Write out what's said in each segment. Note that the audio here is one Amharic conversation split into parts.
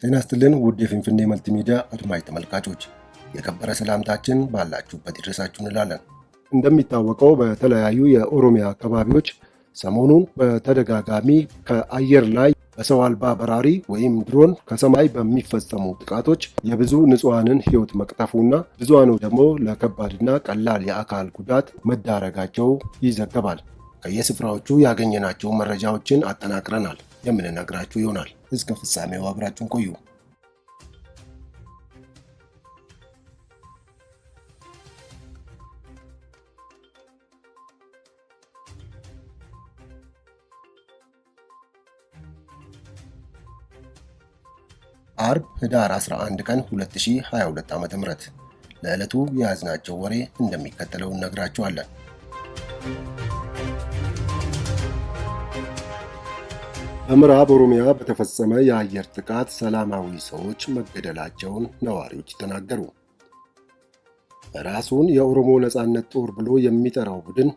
ጤና ይስጥልን ውድ የፊንፊኔ መልቲሚዲያ አድማጭ ተመልካቾች፣ የከበረ ሰላምታችን ባላችሁበት ይድረሳችሁ እንላለን። እንደሚታወቀው በተለያዩ የኦሮሚያ አካባቢዎች ሰሞኑን በተደጋጋሚ ከአየር ላይ በሰው አልባ በራሪ ወይም ድሮን ከሰማይ በሚፈጸሙ ጥቃቶች የብዙ ንጹሃንን ሕይወት መቅጠፉና ብዙሃኑ ደግሞ ለከባድና ቀላል የአካል ጉዳት መዳረጋቸው ይዘገባል። ከየስፍራዎቹ ያገኘናቸው መረጃዎችን አጠናቅረናል የምንነግራችሁ ይሆናል። እስከ ፍጻሜው አብራችሁን ቆዩ። አርብ ህዳር 11 ቀን 2022 ዓ.ም ለዕለቱ የያዝናቸው ወሬ እንደሚከተለው እነግራችኋለን። በምዕራብ ኦሮሚያ በተፈጸመ የአየር ጥቃት ሰላማዊ ሰዎች መገደላቸውን ነዋሪዎች ተናገሩ። ራሱን የኦሮሞ ነጻነት ጦር ብሎ የሚጠራው ቡድን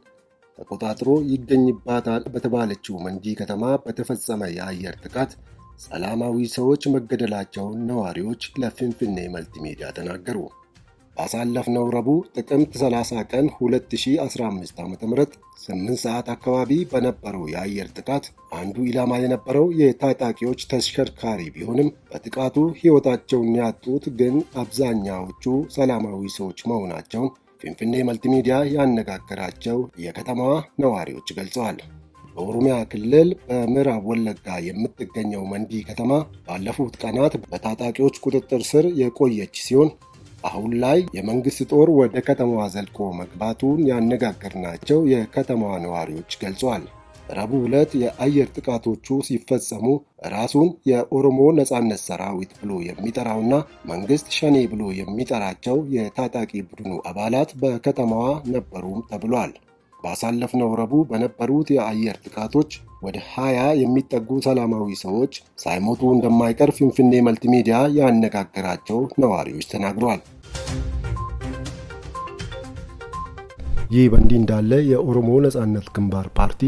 ተቆጣጥሮ ይገኝባታል በተባለችው መንዲ ከተማ በተፈጸመ የአየር ጥቃት ሰላማዊ ሰዎች መገደላቸውን ነዋሪዎች ለፊንፊኔ መልቲሚዲያ ተናገሩ። ባሳለፍነው ረቡዕ ጥቅምት 30 ቀን 2015 ዓ.ም 8 ሰዓት አካባቢ በነበረው የአየር ጥቃት አንዱ ኢላማ የነበረው የታጣቂዎች ተሽከርካሪ ቢሆንም በጥቃቱ ሕይወታቸውን ያጡት ግን አብዛኛዎቹ ሰላማዊ ሰዎች መሆናቸውን ፊንፊኔ መልቲሚዲያ ያነጋገራቸው የከተማዋ ነዋሪዎች ገልጸዋል። በኦሮሚያ ክልል በምዕራብ ወለጋ የምትገኘው መንዲ ከተማ ባለፉት ቀናት በታጣቂዎች ቁጥጥር ስር የቆየች ሲሆን አሁን ላይ የመንግስት ጦር ወደ ከተማዋ ዘልቆ መግባቱን ያነጋገርናቸው የከተማዋ ነዋሪዎች ገልጸዋል። ረቡዕ ዕለት የአየር ጥቃቶቹ ሲፈጸሙ ራሱን የኦሮሞ ነጻነት ሰራዊት ብሎ የሚጠራውና መንግስት ሸኔ ብሎ የሚጠራቸው የታጣቂ ቡድኑ አባላት በከተማዋ ነበሩም ተብሏል። ባሳለፍነው ረቡዕ በነበሩት የአየር ጥቃቶች ወደ 20 የሚጠጉ ሰላማዊ ሰዎች ሳይሞቱ እንደማይቀር ፊንፊኔ መልቲሚዲያ ያነጋገራቸው ነዋሪዎች ተናግረዋል። ይህ በእንዲህ እንዳለ የኦሮሞ ነጻነት ግንባር ፓርቲ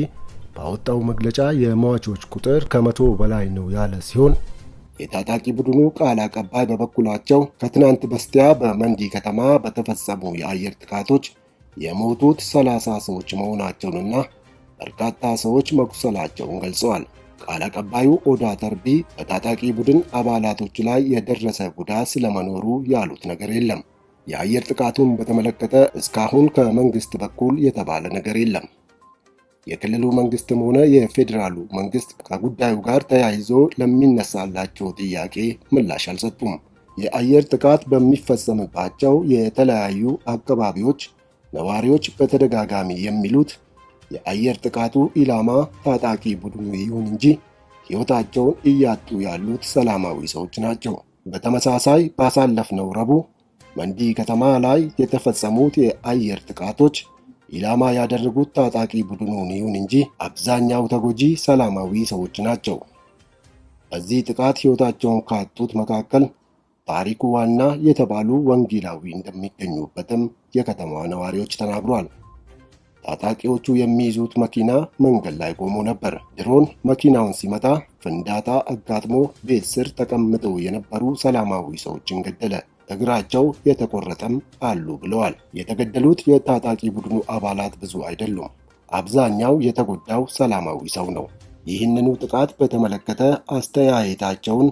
ባወጣው መግለጫ የሟቾች ቁጥር ከ100 በላይ ነው ያለ ሲሆን የታጣቂ ቡድኑ ቃል አቀባይ በበኩላቸው ከትናንት በስቲያ በመንዲ ከተማ በተፈጸሙ የአየር ጥቃቶች የሞቱት 30 ሰዎች መሆናቸውንና በርካታ ሰዎች መቁሰላቸውን ገልጸዋል። ቃል አቀባዩ ኦዳ ተርቢ በታጣቂ ቡድን አባላቶች ላይ የደረሰ ጉዳት ስለመኖሩ ያሉት ነገር የለም። የአየር ጥቃቱን በተመለከተ እስካሁን ከመንግስት በኩል የተባለ ነገር የለም። የክልሉ መንግስትም ሆነ የፌዴራሉ መንግስት ከጉዳዩ ጋር ተያይዞ ለሚነሳላቸው ጥያቄ ምላሽ አልሰጡም። የአየር ጥቃት በሚፈጸምባቸው የተለያዩ አካባቢዎች ነዋሪዎች በተደጋጋሚ የሚሉት የአየር ጥቃቱ ኢላማ ታጣቂ ቡድኑ ይሁን እንጂ ሕይወታቸውን እያጡ ያሉት ሰላማዊ ሰዎች ናቸው። በተመሳሳይ ባሳለፍነው ረቡዕ መንዲ ከተማ ላይ የተፈጸሙት የአየር ጥቃቶች ኢላማ ያደረጉት ታጣቂ ቡድኑን ይሁን እንጂ አብዛኛው ተጎጂ ሰላማዊ ሰዎች ናቸው። በዚህ ጥቃት ሕይወታቸውን ካጡት መካከል ታሪኩ ዋና የተባሉ ወንጌላዊ እንደሚገኙበትም የከተማዋ ነዋሪዎች ተናግሯል። ታጣቂዎቹ የሚይዙት መኪና መንገድ ላይ ቆሞ ነበር። ድሮን መኪናውን ሲመታ ፍንዳታ አጋጥሞ ቤት ስር ተቀምጠው የነበሩ ሰላማዊ ሰዎችን ገደለ። እግራቸው የተቆረጠም አሉ ብለዋል። የተገደሉት የታጣቂ ቡድኑ አባላት ብዙ አይደሉም። አብዛኛው የተጎዳው ሰላማዊ ሰው ነው። ይህንኑ ጥቃት በተመለከተ አስተያየታቸውን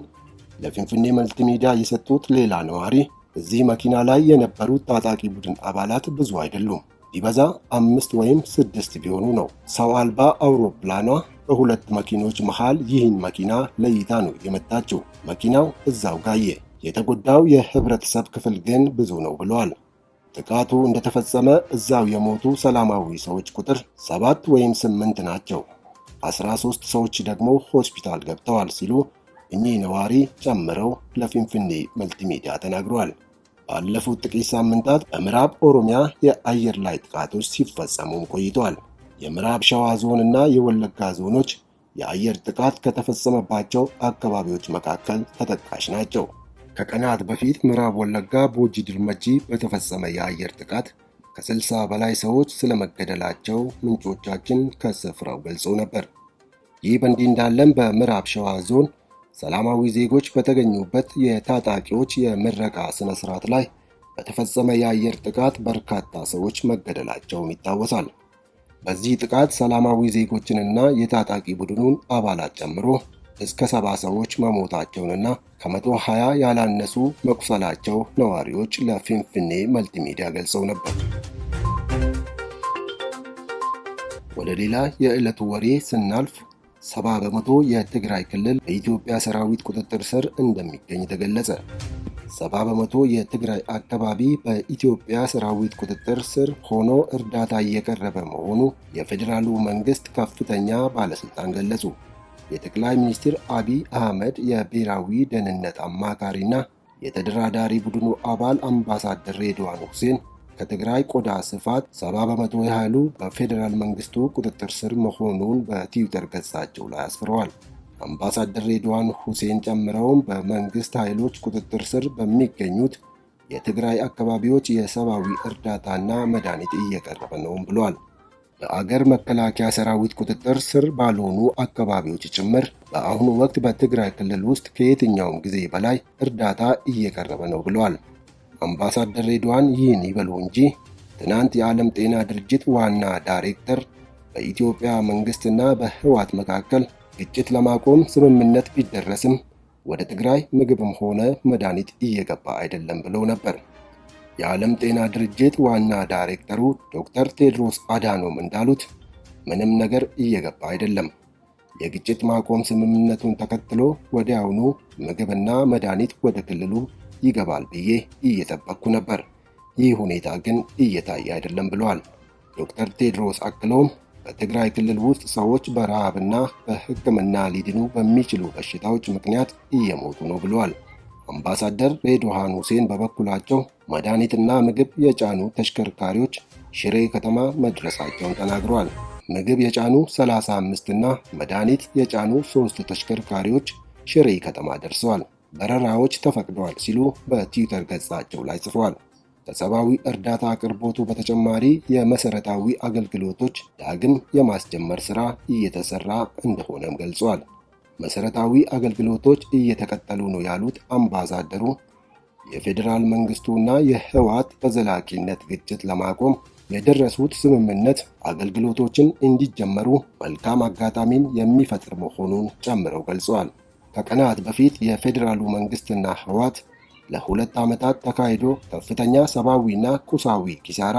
ለፊንፊኔ መልቲሚዲያ የሰጡት ሌላ ነዋሪ እዚህ መኪና ላይ የነበሩት ታጣቂ ቡድን አባላት ብዙ አይደሉም፣ ቢበዛ 5 ወይም 6 ቢሆኑ ነው። ሰው አልባ አውሮፕላኗ በሁለት መኪኖች መሃል ይህን መኪና ለይታ ነው የመታችው። መኪናው እዛው ጋየ። የተጎዳው የህብረተሰብ ክፍል ግን ብዙ ነው ብለዋል። ጥቃቱ እንደተፈጸመ እዛው የሞቱ ሰላማዊ ሰዎች ቁጥር 7 ወይም 8 ናቸው። 13 ሰዎች ደግሞ ሆስፒታል ገብተዋል ሲሉ እኚህ ነዋሪ ጨምረው ለፊንፊኔ መልቲሚዲያ ተናግረዋል። ባለፉት ጥቂት ሳምንታት በምዕራብ ኦሮሚያ የአየር ላይ ጥቃቶች ሲፈጸሙም ቆይተዋል። የምዕራብ ሸዋ ዞን እና የወለጋ ዞኖች የአየር ጥቃት ከተፈጸመባቸው አካባቢዎች መካከል ተጠቃሽ ናቸው። ከቀናት በፊት ምዕራብ ወለጋ ቦጂ ድልመጂ በተፈጸመ የአየር ጥቃት ከ60 በላይ ሰዎች ስለመገደላቸው ምንጮቻችን ከስፍራው ገልጸው ነበር። ይህ በእንዲህ እንዳለም በምዕራብ ሸዋ ዞን ሰላማዊ ዜጎች በተገኙበት የታጣቂዎች የምረቃ ስነ ስርዓት ላይ በተፈጸመ የአየር ጥቃት በርካታ ሰዎች መገደላቸውን ይታወሳል። በዚህ ጥቃት ሰላማዊ ዜጎችንና የታጣቂ ቡድኑን አባላት ጨምሮ እስከ 70 ሰዎች መሞታቸውንና ከ120 ያላነሱ መቁሰላቸው ነዋሪዎች ለፊንፊኔ መልቲሚዲያ ገልጸው ነበር። ወደ ሌላ የዕለቱ ወሬ ስናልፍ 70 በመቶ የትግራይ ክልል በኢትዮጵያ ሰራዊት ቁጥጥር ስር እንደሚገኝ ተገለጸ። 70 በመቶ የትግራይ አካባቢ በኢትዮጵያ ሰራዊት ቁጥጥር ስር ሆኖ እርዳታ እየቀረበ መሆኑ የፌዴራሉ መንግስት ከፍተኛ ባለስልጣን ገለጹ። የጠቅላይ ሚኒስትር አብይ አህመድ የብሔራዊ ደህንነት አማካሪና የተደራዳሪ ቡድኑ አባል አምባሳደር ሬድዋን ሁሴን ከትግራይ ቆዳ ስፋት 70 በመቶ ያህሉ በፌዴራል መንግስቱ ቁጥጥር ስር መሆኑን በትዊተር ገጻቸው ላይ አስፍረዋል። አምባሳደር ሬድዋን ሁሴን ጨምረውም በመንግስት ኃይሎች ቁጥጥር ስር በሚገኙት የትግራይ አካባቢዎች የሰብአዊ እርዳታና መድኃኒት እየቀረበ ነውም ብለዋል። በአገር መከላከያ ሰራዊት ቁጥጥር ስር ባልሆኑ አካባቢዎች ጭምር በአሁኑ ወቅት በትግራይ ክልል ውስጥ ከየትኛውም ጊዜ በላይ እርዳታ እየቀረበ ነው ብለዋል። አምባሳደር ሬድዋን ይህን ይበሉ እንጂ ትናንት የዓለም ጤና ድርጅት ዋና ዳይሬክተር በኢትዮጵያ መንግስትና በህወሓት መካከል ግጭት ለማቆም ስምምነት ቢደረስም ወደ ትግራይ ምግብም ሆነ መድኃኒት እየገባ አይደለም ብለው ነበር። የዓለም ጤና ድርጅት ዋና ዳይሬክተሩ ዶክተር ቴድሮስ አዳኖም እንዳሉት ምንም ነገር እየገባ አይደለም። የግጭት ማቆም ስምምነቱን ተከትሎ ወዲያውኑ ምግብና መድኃኒት ወደ ክልሉ ይገባል ብዬ እየጠበቅኩ ነበር። ይህ ሁኔታ ግን እየታየ አይደለም ብለዋል። ዶክተር ቴድሮስ አክለውም በትግራይ ክልል ውስጥ ሰዎች በረሃብና በሕክምና ሊድኑ በሚችሉ በሽታዎች ምክንያት እየሞቱ ነው ብለዋል። አምባሳደር ሬድዋን ሁሴን በበኩላቸው መድኃኒትና ምግብ የጫኑ ተሽከርካሪዎች ሽሬ ከተማ መድረሳቸውን ተናግረዋል። ምግብ የጫኑ 35 እና መድኃኒት የጫኑ 3 ተሽከርካሪዎች ሽሬ ከተማ ደርሰዋል። በረራዎች ተፈቅደዋል ሲሉ በትዊተር ገጻቸው ላይ ጽፈዋል። ከሰብአዊ እርዳታ አቅርቦቱ በተጨማሪ የመሰረታዊ አገልግሎቶች ዳግም የማስጀመር ሥራ እየተሰራ እንደሆነም ገልጸዋል። መሰረታዊ አገልግሎቶች እየተቀጠሉ ነው ያሉት አምባሳደሩ የፌዴራል መንግስቱና የህወሓት በዘላቂነት ግጭት ለማቆም የደረሱት ስምምነት አገልግሎቶችን እንዲጀመሩ መልካም አጋጣሚን የሚፈጥር መሆኑን ጨምረው ገልጸዋል። ከቀናት በፊት የፌዴራሉ መንግስትና ህወሓት ለ2 ዓመታት ተካሂዶ ከፍተኛ ሰብአዊና ቁሳዊ ኪሳራ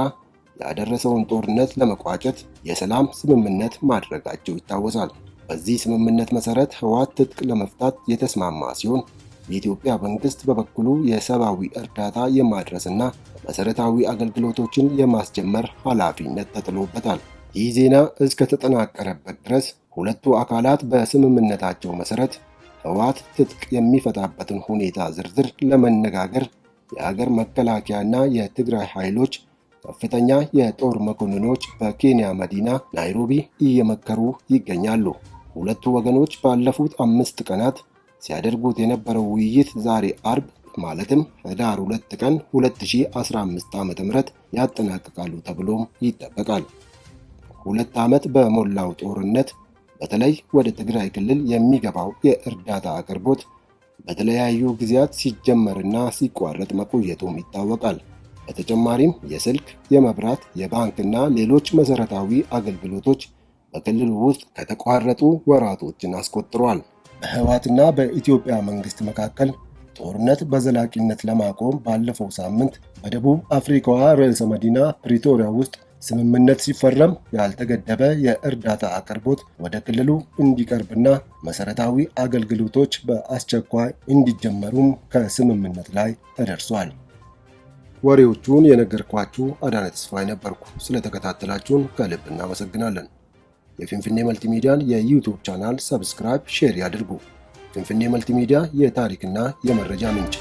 ያደረሰውን ጦርነት ለመቋጨት የሰላም ስምምነት ማድረጋቸው ይታወሳል። በዚህ ስምምነት መሰረት ህወሓት ትጥቅ ለመፍታት የተስማማ ሲሆን የኢትዮጵያ መንግስት በበኩሉ የሰብአዊ እርዳታ የማድረስና መሰረታዊ አገልግሎቶችን የማስጀመር ኃላፊነት ተጥሎበታል። ይህ ዜና እስከተጠናቀረበት ድረስ ሁለቱ አካላት በስምምነታቸው መሰረት ህወሓት ትጥቅ የሚፈታበትን ሁኔታ ዝርዝር ለመነጋገር የሀገር መከላከያና የትግራይ ኃይሎች ከፍተኛ የጦር መኮንኖች በኬንያ መዲና ናይሮቢ እየመከሩ ይገኛሉ። ሁለቱ ወገኖች ባለፉት 5 ቀናት ሲያደርጉት የነበረው ውይይት ዛሬ አርብ ማለትም ህዳር 2 ቀን 2015 ዓ.ም ያጠናቅቃሉ ተብሎም ይጠበቃል። 2 ዓመት በሞላው ጦርነት በተለይ ወደ ትግራይ ክልል የሚገባው የእርዳታ አቅርቦት በተለያዩ ጊዜያት ሲጀመርና ሲቋረጥ መቆየቱም ይታወቃል። በተጨማሪም የስልክ፣ የመብራት፣ የባንክና ሌሎች መሰረታዊ አገልግሎቶች በክልሉ ውስጥ ከተቋረጡ ወራቶችን አስቆጥረዋል። በህወሓትና በኢትዮጵያ መንግስት መካከል ጦርነት በዘላቂነት ለማቆም ባለፈው ሳምንት በደቡብ አፍሪካዋ ርዕሰ መዲና ፕሪቶሪያ ውስጥ ስምምነት ሲፈረም ያልተገደበ የእርዳታ አቅርቦት ወደ ክልሉ እንዲቀርብና መሰረታዊ አገልግሎቶች በአስቸኳይ እንዲጀመሩም ከስምምነት ላይ ተደርሷል። ወሬዎቹን የነገርኳችሁ አዳነ ተስፋዬ ነበርኩ። ስለተከታተላችሁን ከልብ እናመሰግናለን። የፊንፊኔ መልቲሚዲያን የዩቲዩብ ቻናል ሰብስክራይብ፣ ሼር ያድርጉ። ፊንፊኔ መልቲሚዲያ የታሪክና የመረጃ ምንጭ